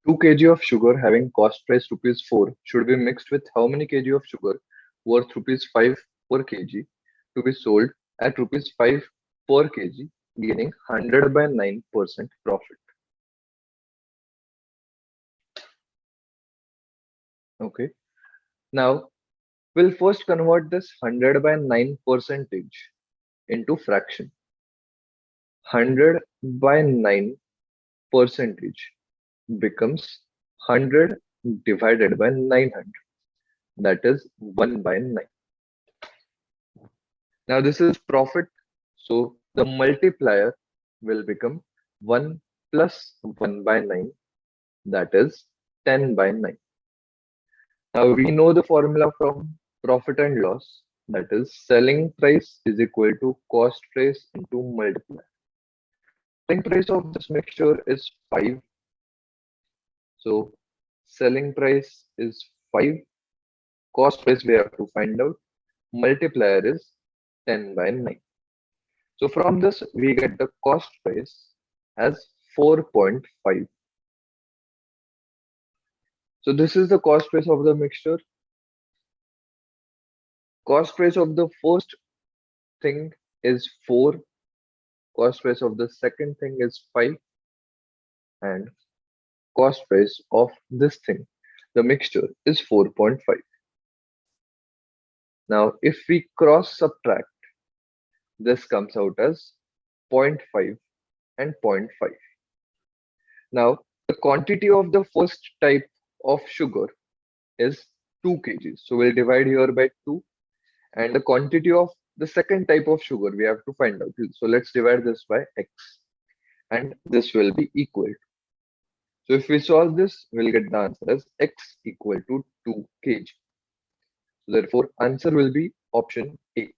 2 kg of sugar having cost price rupees 4 should be mixed with how many kg of sugar worth rupees 5 per kg to be sold at rupees 5 per kg, gaining 100 by 9% profit. Okay. Now we'll first convert this 100 by 9 percentage into fraction. 100 by 9 percentage becomes 100 divided by 900. That is 1 by 9. Now this is profit. So the multiplier will become 1 plus 1 by 9. That is 10 by 9. Now we know the formula from profit and loss. That is selling price is equal to cost price into multiplier. Selling price of this mixture is 5. So selling price is 5. Cost price we have to find out. Multiplier is 10 by 9. So from this we get the cost price as 4.5. So this is the cost price of the mixture. Cost price of the first thing is 4. Cost price of the second thing is 5. And cost price of this thing, the mixture, is 4.5. Now if we cross subtract, this comes out as 0.5 and 0.5. Now the quantity of the first type of sugar is 2 kgs. So we'll divide here by 2. And the quantity of the second type of sugar we have to find out. So let's divide this by x. And this will be equal. So if we solve this, we'll get the answer as x equal to 2 kg. So therefore, answer will be option A.